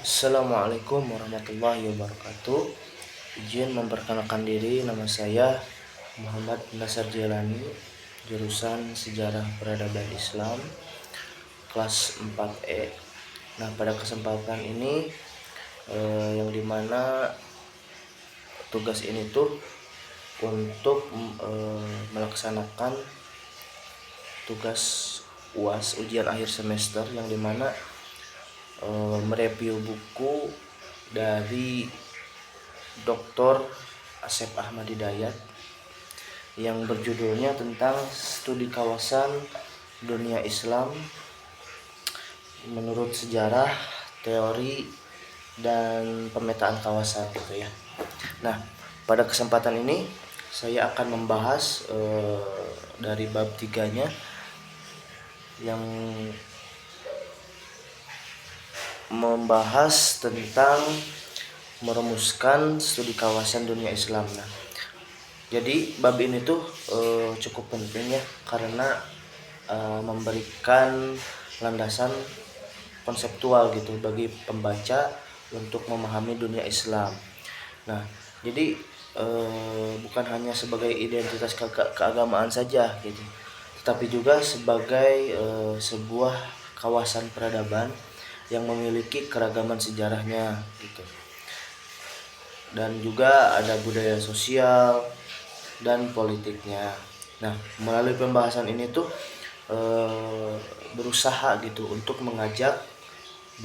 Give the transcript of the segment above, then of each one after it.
Assalamualaikum warahmatullahi wabarakatuh. Izin memperkenalkan diri, nama saya Muhammad Nasar Jelani, jurusan Sejarah Peradaban Islam, kelas 4E. Nah, pada kesempatan ini yang dimana tugas ini tuh untuk melaksanakan tugas UAS, ujian akhir semester, yang dimana mereview buku dari Dr. Asep Ahmad Hidayat yang berjudulnya tentang studi kawasan dunia Islam menurut sejarah, teori, dan pemetaan kawasan gitu ya. Nah, pada kesempatan ini saya akan membahas dari bab 3-nya yang membahas tentang merumuskan studi kawasan dunia Islam. Nah, jadi bab ini tuh cukup penting ya, karena memberikan landasan konseptual gitu bagi pembaca untuk memahami dunia Islam. Nah, jadi bukan hanya sebagai identitas keagamaan saja gitu, tetapi juga sebagai sebuah kawasan peradaban yang memiliki keragaman sejarahnya gitu, dan juga ada budaya sosial dan politiknya. Nah, melalui pembahasan ini tuh berusaha gitu untuk mengajak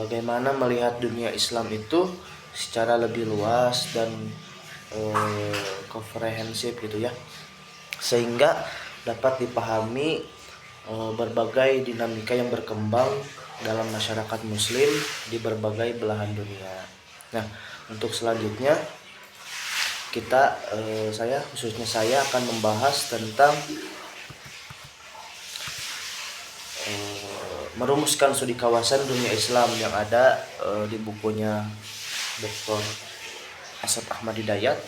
bagaimana melihat dunia Islam itu secara lebih luas dan komprehensif gitu ya, sehingga dapat dipahami berbagai dinamika yang berkembang dalam masyarakat muslim di berbagai belahan dunia. Nah, untuk selanjutnya saya akan membahas tentang merumuskan studi kawasan dunia Islam yang ada di bukunya Dr. Asep Ahmad Hidayat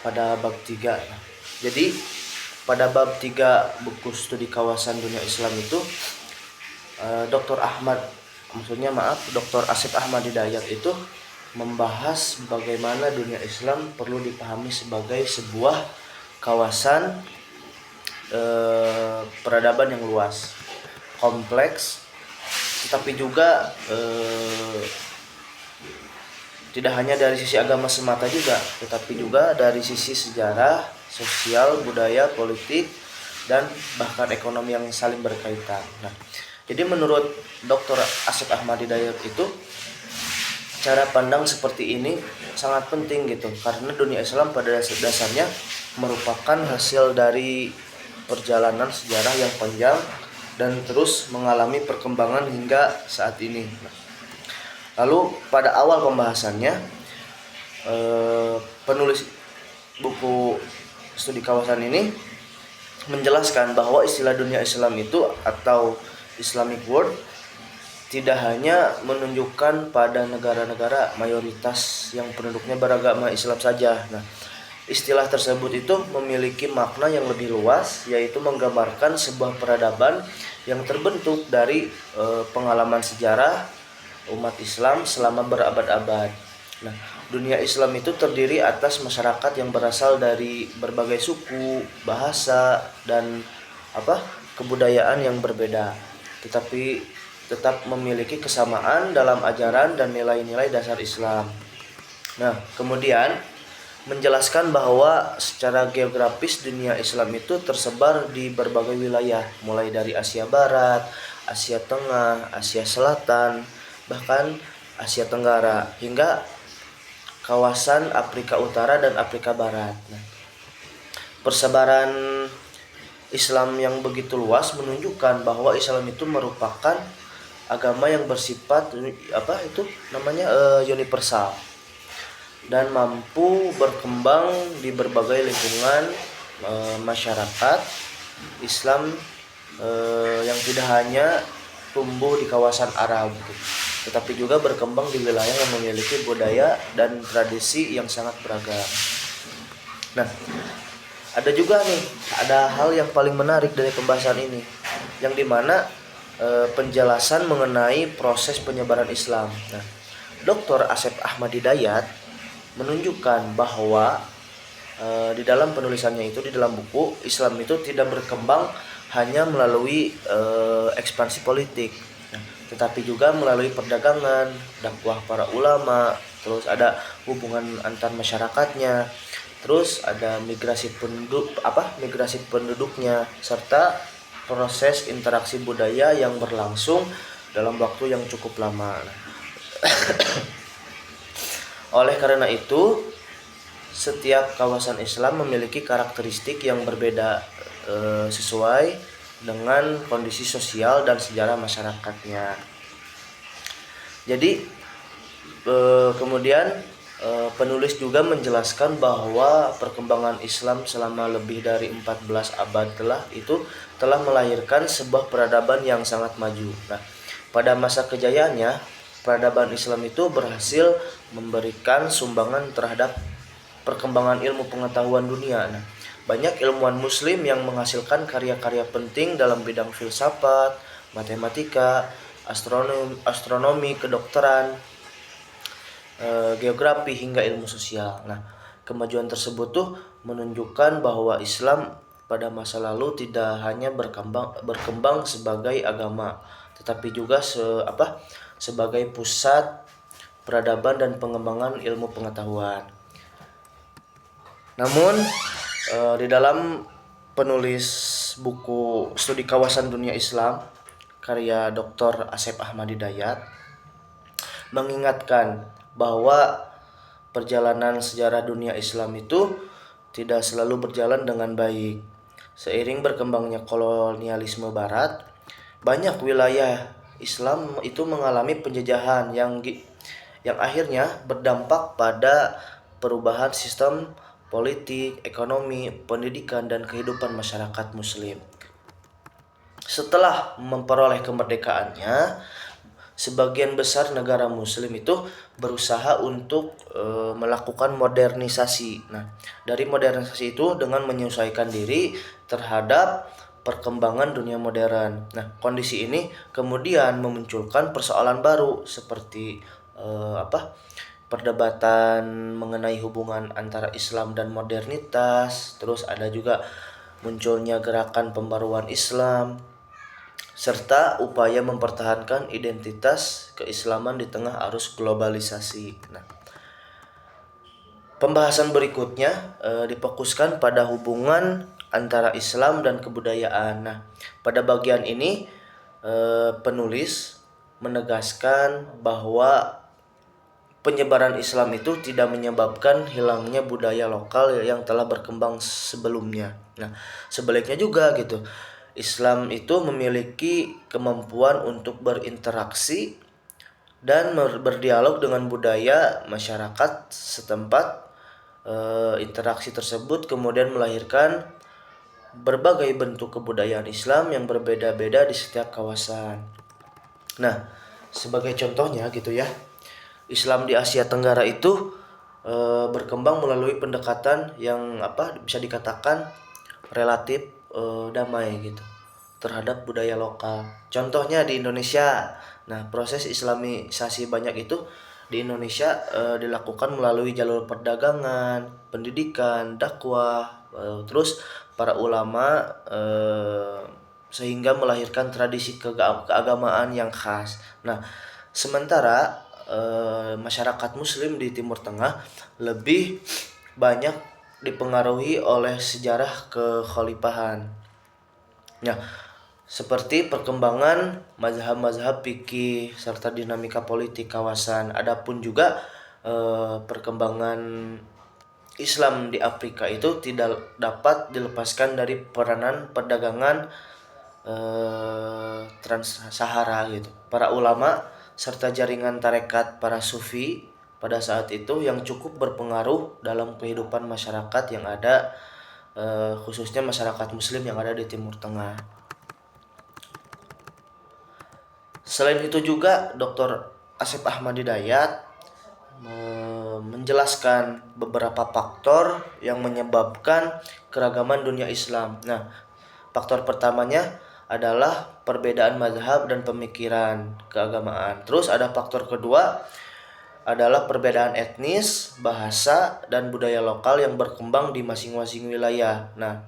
pada bab 3. Jadi pada bab 3 buku studi kawasan dunia Islam itu Dr. Asep Ahmad Hidayat itu membahas bagaimana dunia Islam perlu dipahami sebagai sebuah kawasan peradaban yang luas, kompleks, tetapi juga tidak hanya dari sisi agama semata juga, tetapi juga dari sisi sejarah, sosial, budaya, politik, dan bahkan ekonomi yang saling berkaitan. Nah, jadi menurut Dr. Asep Ahmad Hidayat itu cara pandang seperti ini sangat penting gitu, karena dunia Islam pada dasarnya merupakan hasil dari perjalanan sejarah yang panjang dan terus mengalami perkembangan hingga saat ini. Lalu pada awal pembahasannya penulis buku studi kawasan ini menjelaskan bahwa istilah dunia Islam itu atau Islamic World tidak hanya menunjukkan pada negara-negara mayoritas yang penduduknya beragama Islam saja. Nah, istilah tersebut itu memiliki makna yang lebih luas, yaitu menggambarkan sebuah peradaban yang terbentuk dari pengalaman sejarah umat Islam selama berabad-abad. Nah, dunia Islam itu terdiri atas masyarakat yang berasal dari berbagai suku, bahasa, dan kebudayaan yang berbeda, tetapi tetap memiliki kesamaan dalam ajaran dan nilai-nilai dasar Islam. Nah, kemudian menjelaskan bahwa secara geografis dunia Islam itu tersebar di berbagai wilayah, mulai dari Asia Barat, Asia Tengah, Asia Selatan, bahkan Asia Tenggara, hingga kawasan Afrika Utara dan Afrika Barat. Nah, persebaran Islam yang begitu luas menunjukkan bahwa Islam itu merupakan agama yang bersifat universal dan mampu berkembang di berbagai lingkungan masyarakat Islam yang tidak hanya tumbuh di kawasan Arab gitu, tetapi juga berkembang di wilayah yang memiliki budaya dan tradisi yang sangat beragam. Nah, ada hal yang paling menarik dari pembahasan ini, yang dimana penjelasan mengenai proses penyebaran Islam. Nah, Dr. Asep Ahmad Hidayat menunjukkan bahwa di dalam penulisannya itu, di dalam buku, Islam itu tidak berkembang hanya melalui ekspansi politik, tetapi juga melalui perdagangan, dakwah para ulama, terus ada hubungan antar masyarakatnya, terus ada migrasi penduduknya, serta proses interaksi budaya yang berlangsung dalam waktu yang cukup lama. Oleh karena itu, setiap kawasan Islam memiliki karakteristik yang berbeda sesuai dengan kondisi sosial dan sejarah masyarakatnya. Jadi kemudian penulis juga menjelaskan bahwa perkembangan Islam selama lebih dari 14 abad telah melahirkan sebuah peradaban yang sangat maju. Nah, pada masa kejayaannya, peradaban Islam itu berhasil memberikan sumbangan terhadap perkembangan ilmu pengetahuan dunia. Nah, banyak ilmuwan muslim yang menghasilkan karya-karya penting dalam bidang filsafat, matematika, astronomi, kedokteran, geografi hingga ilmu sosial. Nah, kemajuan tersebut tuh menunjukkan bahwa Islam pada masa lalu tidak hanya berkembang sebagai agama, tetapi juga sebagai pusat peradaban dan pengembangan ilmu pengetahuan. Namun di dalam penulis buku Studi Kawasan Dunia Islam karya Dr. Asep Ahmad Hidayat mengingatkan bahwa perjalanan sejarah dunia Islam itu tidak selalu berjalan dengan baik. Seiring berkembangnya kolonialisme Barat, banyak wilayah Islam itu mengalami penjajahan yang akhirnya berdampak pada perubahan sistem politik, ekonomi, pendidikan, dan kehidupan masyarakat muslim. Setelah memperoleh kemerdekaannya, sebagian besar negara muslim itu berusaha untuk melakukan modernisasi. Nah, dari modernisasi itu dengan menyesuaikan diri terhadap perkembangan dunia modern. Nah, kondisi ini kemudian memunculkan persoalan baru seperti perdebatan mengenai hubungan antara Islam dan modernitas, terus ada juga munculnya gerakan pembaruan Islam, serta upaya mempertahankan identitas keislaman di tengah arus globalisasi. Nah, pembahasan berikutnya difokuskan pada hubungan antara Islam dan kebudayaan. Nah, pada bagian ini penulis menegaskan bahwa penyebaran Islam itu tidak menyebabkan hilangnya budaya lokal yang telah berkembang sebelumnya. Nah, sebaliknya juga gitu. Islam itu memiliki kemampuan untuk berinteraksi dan berdialog dengan budaya masyarakat setempat. Interaksi tersebut kemudian melahirkan berbagai bentuk kebudayaan Islam yang berbeda-beda di setiap kawasan. Nah, sebagai contohnya gitu ya, Islam di Asia Tenggara itu berkembang melalui pendekatan yang bisa dikatakan relatif damai gitu terhadap budaya lokal. Contohnya di Indonesia. Nah, proses Islamisasi banyak itu di Indonesia dilakukan melalui jalur perdagangan, pendidikan, dakwah, terus para ulama sehingga melahirkan tradisi keagamaan yang khas. Nah, sementara masyarakat muslim di Timur Tengah lebih banyak dipengaruhi oleh sejarah kekhalifahan. Nah, seperti perkembangan mazhab-mazhab fikih serta dinamika politik kawasan. Adapun juga perkembangan Islam di Afrika itu tidak dapat dilepaskan dari peranan perdagangan Trans-Sahara gitu. Para ulama serta jaringan tarekat para sufi pada saat itu yang cukup berpengaruh dalam kehidupan masyarakat yang ada, khususnya masyarakat muslim yang ada di Timur Tengah. Selain itu juga Dr. Asep Ahmad Hidayat menjelaskan beberapa faktor yang menyebabkan keragaman dunia Islam. Nah, faktor pertamanya adalah perbedaan mazhab dan pemikiran keagamaan. Terus ada faktor kedua adalah perbedaan etnis, bahasa, dan budaya lokal yang berkembang di masing-masing wilayah. Nah,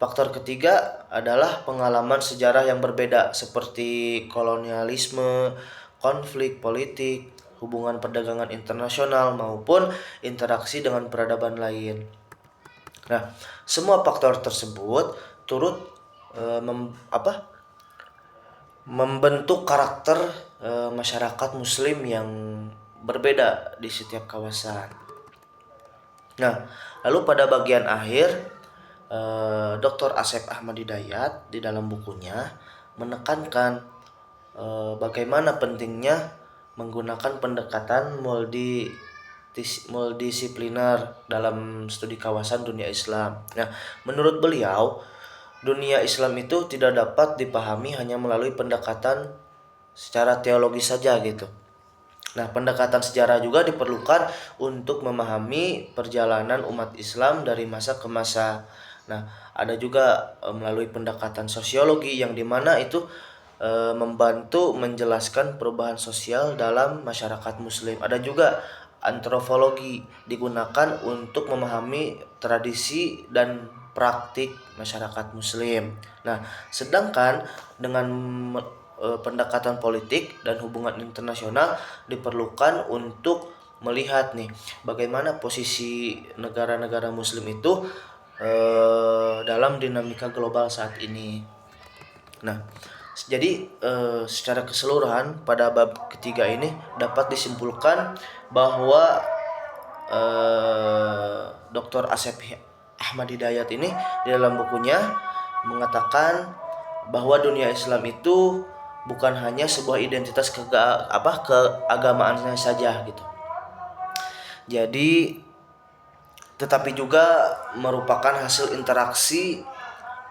faktor ketiga adalah pengalaman sejarah yang berbeda seperti kolonialisme, konflik politik, hubungan perdagangan internasional maupun interaksi dengan peradaban lain. Nah, semua faktor tersebut turut membentuk karakter masyarakat muslim yang berbeda di setiap kawasan. Nah, lalu pada bagian akhir Dr. Asep Ahmad Hidayat di dalam bukunya menekankan bagaimana pentingnya menggunakan pendekatan multidisipliner dalam studi kawasan dunia Islam. Nah, menurut beliau, dunia Islam itu tidak dapat dipahami hanya melalui pendekatan secara teologis saja gitu. Nah, pendekatan sejarah juga diperlukan untuk memahami perjalanan umat Islam dari masa ke masa. Nah, ada juga melalui pendekatan sosiologi yang dimana itu membantu menjelaskan perubahan sosial dalam masyarakat muslim. Ada juga antropologi digunakan untuk memahami tradisi dan praktik masyarakat muslim. Nah, sedangkan dengan pendekatan politik dan hubungan internasional diperlukan untuk melihat nih bagaimana posisi negara-negara muslim itu dalam dinamika global saat ini. Nah, jadi secara keseluruhan pada bab ketiga ini dapat disimpulkan bahwa Dr. Asep Ahmad Hidayat ini di dalam bukunya mengatakan bahwa dunia Islam itu bukan hanya sebuah identitas keagamaannya saja gitu. Jadi tetapi juga merupakan hasil interaksi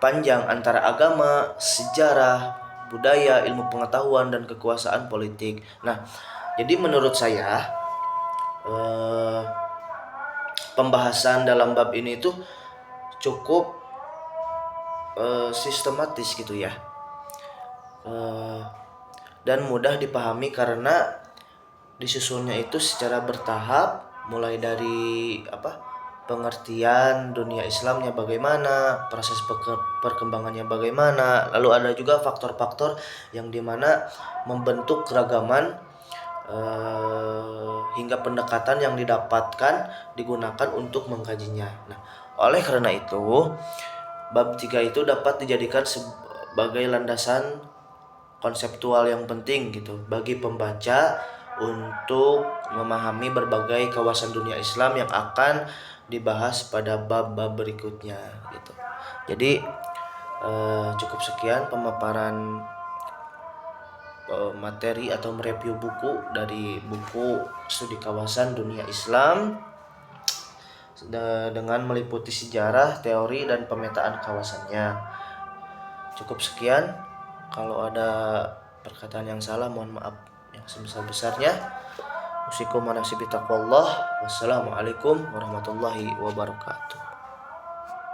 panjang antara agama, sejarah, budaya, ilmu pengetahuan, dan kekuasaan politik. Nah, jadi menurut saya pembahasan dalam bab ini itu cukup sistematis gitu ya, dan mudah dipahami karena disusunnya itu secara bertahap, mulai dari pengertian dunia Islamnya bagaimana, proses perkembangannya bagaimana, lalu ada juga faktor-faktor yang dimana membentuk keragaman hingga pendekatan yang didapatkan digunakan untuk mengkajinya. Nah, oleh karena itu bab 3 itu dapat dijadikan sebagai landasan konseptual yang penting gitu bagi pembaca untuk memahami berbagai kawasan dunia Islam yang akan dibahas pada bab-bab berikutnya gitu. Jadi cukup sekian pemaparan materi atau mereview buku dari buku studi kawasan dunia Islam dengan meliputi sejarah, teori, dan pemetaan kawasannya. Cukup sekian. Kalau ada perkataan yang salah mohon maaf yang sebesar-besarnya. Usikum wa nafsi bitaqwallah. Wassalamualaikum warahmatullahi wabarakatuh.